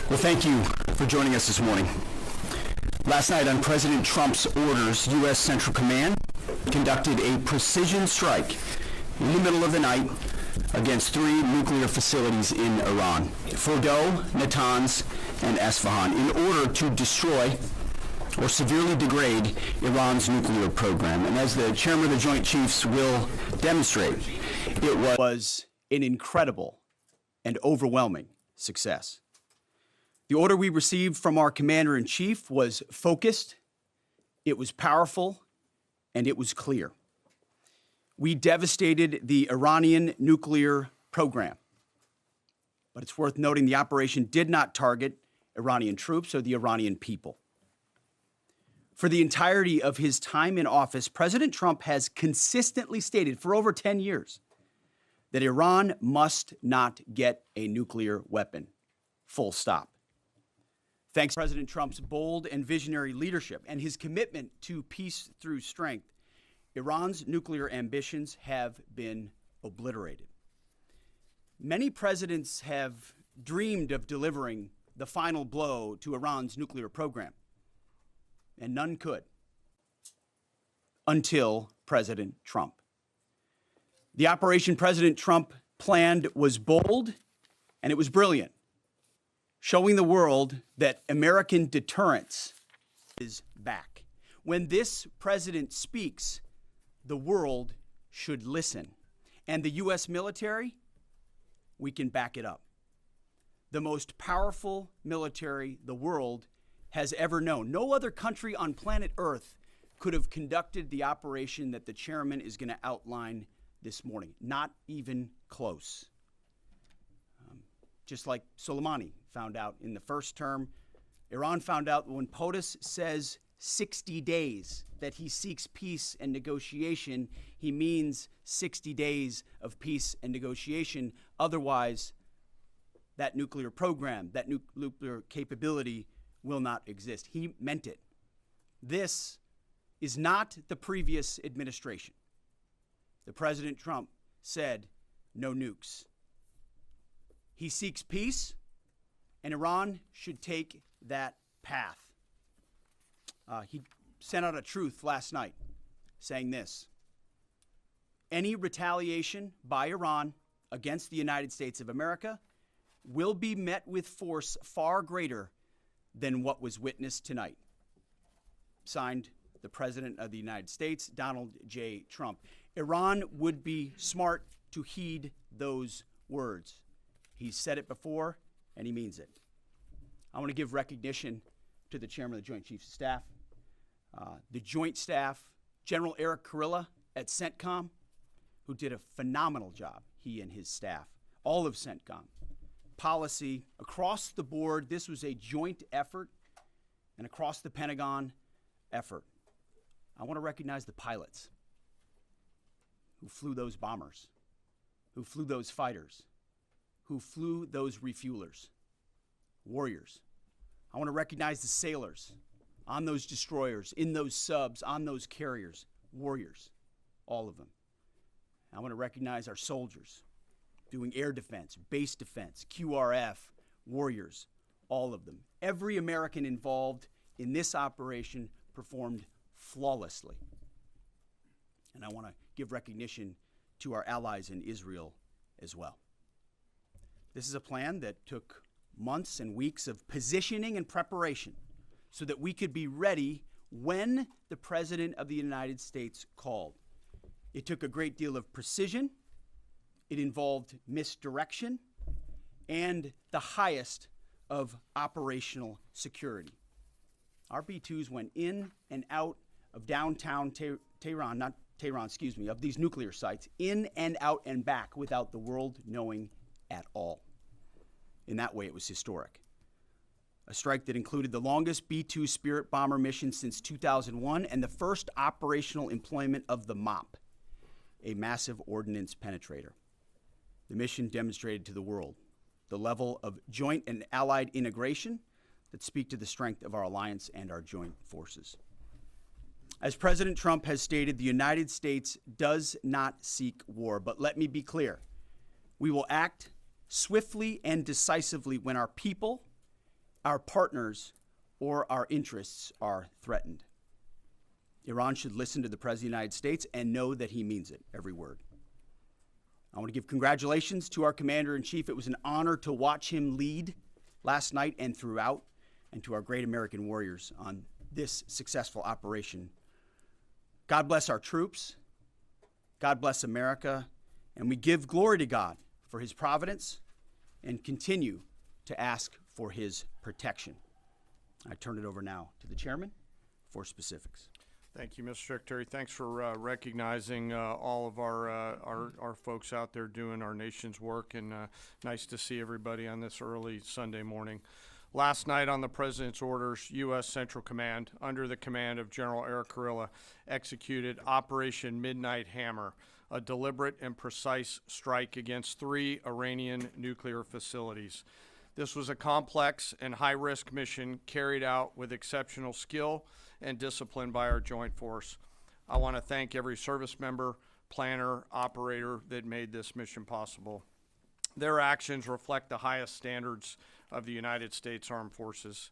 Well, thank you for joining us this morning. Last night, on President Trump's orders, U.S. Central Command conducted a precision strike in the middle of the night against 3 nuclear facilities in Iran, Fordow, Natanz, and Esfahan, in order to destroy or severely degrade Iran's nuclear program. And as the chairman of the Joint Chiefs will demonstrate, it was an incredible and overwhelming success. The order we received from our commander-in-chief was focused, it was powerful, and it was clear. We devastated the Iranian nuclear program. But it's worth noting the operation did not target Iranian troops or the Iranian people. For the entirety of his time in office, President Trump has consistently stated for over 10 years that Iran must not get a nuclear weapon. Full stop. Thanks to President Trump's bold and visionary leadership and his commitment to peace through strength, Iran's nuclear ambitions have been obliterated. Many presidents have dreamed of delivering the final blow to Iran's nuclear program, and none could until President Trump. The operation President Trump planned was bold and it was brilliant, showing the world that American deterrence is back. When this president speaks, the world should listen. And the U.S. military, we can back it up. The most powerful military the world has ever known. No other country on planet Earth could have conducted the operation that the chairman is going to outline this morning. Not even close. Just like Soleimani found out in the first term, Iran found out when POTUS says 60 days that he seeks peace and negotiation, he means 60 days of peace and negotiation. Otherwise, that nuclear program, that nuclear capability will not exist. He meant it. This is not the previous administration. The President Trump said no nukes. He seeks peace, and Iran should take that path. He sent out a truth last night saying this: any retaliation by Iran against the United States of America will be met with force far greater than what was witnessed tonight. Signed, the President of the United States, Donald J. Trump. Iran would be smart to heed those words. He's said it before, and he means it. I want to give recognition to the Chairman of the Joint Chiefs of Staff, the Joint Staff, General Eric Kurilla at CENTCOM, who did a phenomenal job, he and his staff, all of CENTCOM. Policy, across the board, this was a joint effort, and across the Pentagon effort. I want to recognize the pilots who flew those bombers, who flew those fighters, who flew those refuelers, warriors. I want to recognize the sailors on those destroyers, in those subs, on those carriers, warriors, all of them. I want to recognize our soldiers doing air defense, base defense, QRF, warriors, all of them. Every American involved in this operation performed flawlessly. And I want to give recognition to our allies in Israel as well. This is a plan that took months and weeks of positioning and preparation so that we could be ready when the President of the United States called. It took a great deal of precision. It involved misdirection and the highest of operational security. Our B-2s went in and out of downtown Tehran, of these nuclear sites, in and out and back without the world knowing at all. In that way, it was historic. A strike that included the longest B-2 Spirit bomber mission since 2001 and the first operational employment of the MOP, a massive ordnance penetrator. The mission demonstrated to the world the level of joint and allied integration that speak to the strength of our alliance and our joint forces. As President Trump has stated, the United States does not seek war, but let me be clear. We will act swiftly and decisively when our people, our partners, or our interests are threatened. Iran should listen to the President of the United States and know that he means it, every word. I want to give congratulations to our Commander-in-Chief. It was an honor to watch him lead last night and throughout, and to our great American warriors on this successful operation. God bless our troops. God bless America. And we give glory to God for his providence and continue to ask for his protection. I turn it over now to the chairman for specifics. Thank you, Mr. Secretary. Thanks for recognizing all of our folks out there doing our nation's work, and nice to see everybody on this early Sunday morning. Last night on the President's orders, U.S. Central Command, under the command of General Eric Kurilla, executed Operation Midnight Hammer, a deliberate and precise strike against 3 Iranian nuclear facilities. This was a complex and high-risk mission carried out with exceptional skill and discipline by our joint force. I want to thank every service member, planner, operator that made this mission possible. Their actions reflect the highest standards of the United States Armed Forces.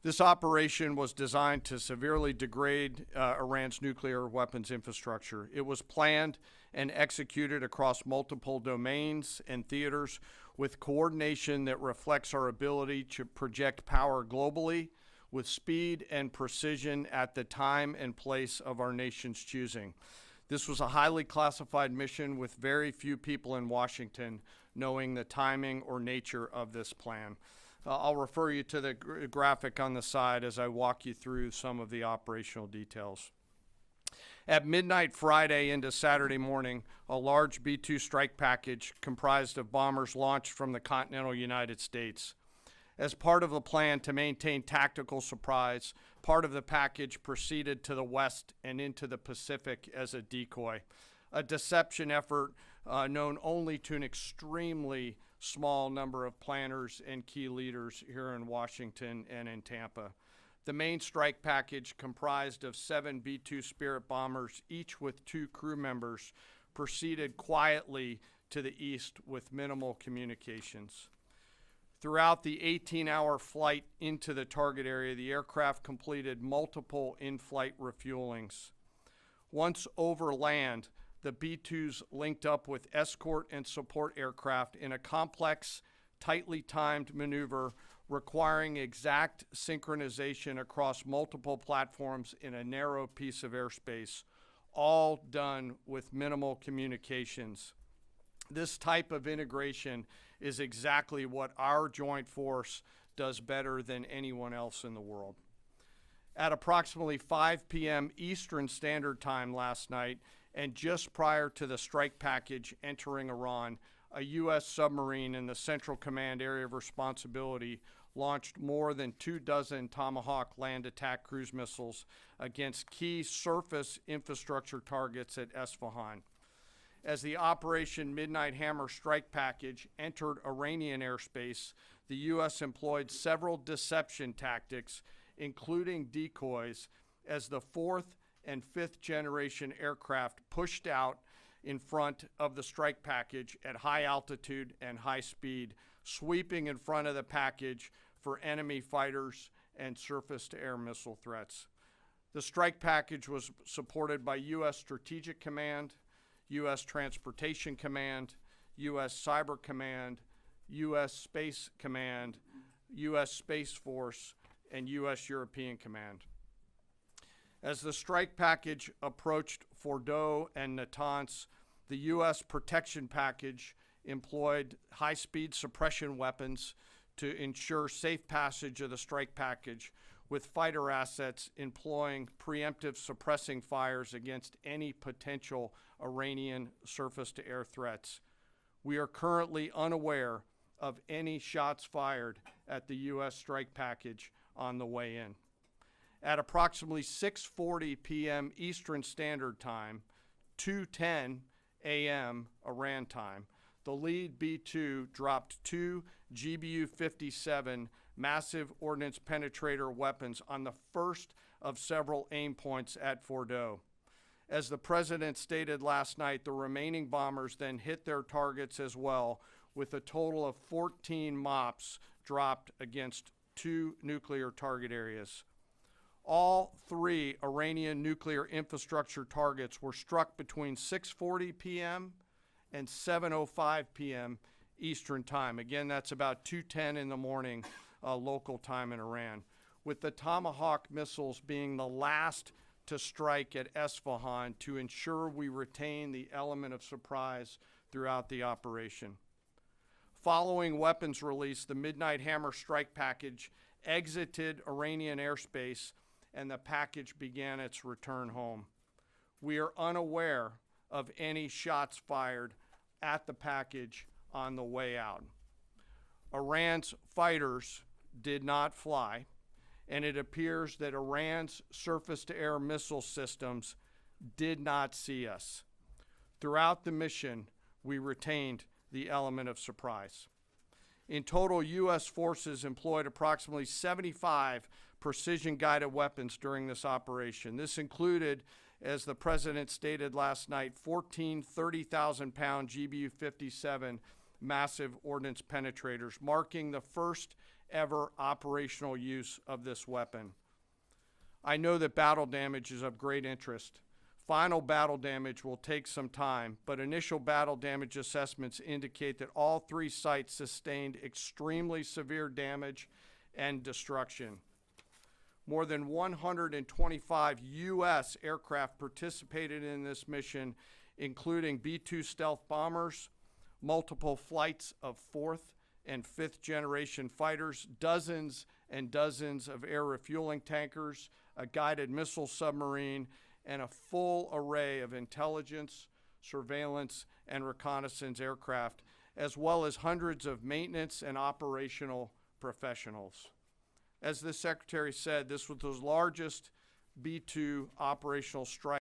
This operation was designed to severely degrade Iran's nuclear weapons infrastructure. It was planned and executed across multiple domains and theaters with coordination that reflects our ability to project power globally with speed and precision at the time and place of our nation's choosing. This was a highly classified mission with very few people in Washington knowing the timing or nature of this plan. I'll refer you to the graphic on the side as I walk you through some of the operational details. At midnight Friday into Saturday morning, a large B-2 strike package comprised of bombers launched from the continental United States. As part of the plan to maintain tactical surprise, part of the package proceeded to the west and into the Pacific as a decoy, a deception effort known only to an extremely small number of planners and key leaders here in Washington and in Tampa. The main strike package, comprised of 7 B-2 Spirit bombers, each with 2 crew members, proceeded quietly to the east with minimal communications. Throughout the 18-hour flight into the target area, the aircraft completed multiple in-flight refuelings. Once over land, the B-2s linked up with escort and support aircraft in a complex, tightly timed maneuver requiring exact synchronization across multiple platforms in a narrow piece of airspace, all done with minimal communications. This type of integration is exactly what our joint force does better than anyone else in the world. At approximately 5 p.m. Eastern Standard Time last night, and just prior to the strike package entering Iran, a U.S. submarine in the Central Command area of responsibility launched more than 24 Tomahawk land attack cruise missiles against key surface infrastructure targets at Esfahan. As the Operation Midnight Hammer strike package entered Iranian airspace, the U.S. employed several deception tactics, including decoys, as the 4th and 5th generation aircraft pushed out in front of the strike package at high altitude and high speed, sweeping in front of the package for enemy fighters and surface-to-air missile threats. The strike package was supported by U.S. Strategic Command, U.S. Transportation Command, U.S. Cyber Command, U.S. Space Command, U.S. Space Force, and U.S. European Command. As the strike package approached Fordo and Natanz, the U.S. protection package employed high-speed suppression weapons to ensure safe passage of the strike package, with fighter assets employing preemptive suppressing fires against any potential Iranian surface-to-air threats. We are currently unaware of any shots fired at the U.S. strike package on the way in. At approximately 6:40 p.m. Eastern Standard Time, 2:10 a.m. Iran time, the lead B-2 dropped 2 GBU-57 massive ordnance penetrator weapons on the first of several aim points at Fordo. As the president stated last night, the remaining bombers then hit their targets as well, with a total of 14 MOPs dropped against 2 nuclear target areas. All 3 Iranian nuclear infrastructure targets were struck between 6:40 p.m. and 7:05 p.m. Eastern Time. Again, that's about 2:10 in the morning local time in Iran, with the Tomahawk missiles being the last to strike at Esfahan to ensure we retain the element of surprise throughout the operation. Following weapons release, the Midnight Hammer strike package exited Iranian airspace and the package began its return home. We are unaware of any shots fired at the package on the way out. Iran's fighters did not fly, and it appears that Iran's surface-to-air missile systems did not see us. Throughout the mission, we retained the element of surprise. In total, U.S. forces employed approximately 75 precision-guided weapons during this operation. This included, as the president stated last night, 14 30,000-pound GBU-57 massive ordnance penetrators, marking the first ever operational use of this weapon. I know that battle damage is of great interest. Final battle damage will take some time, but initial battle damage assessments indicate that all 3 sites sustained extremely severe damage and destruction. More than 125 U.S. aircraft participated in this mission, including B-2 stealth bombers, multiple flights of 4th and 5th generation fighters, dozens and dozens of air refueling tankers, a guided missile submarine, and a full array of intelligence, surveillance, and reconnaissance aircraft, as well as hundreds of maintenance and operational professionals. As the Secretary said, this was the largest B-2 operational strike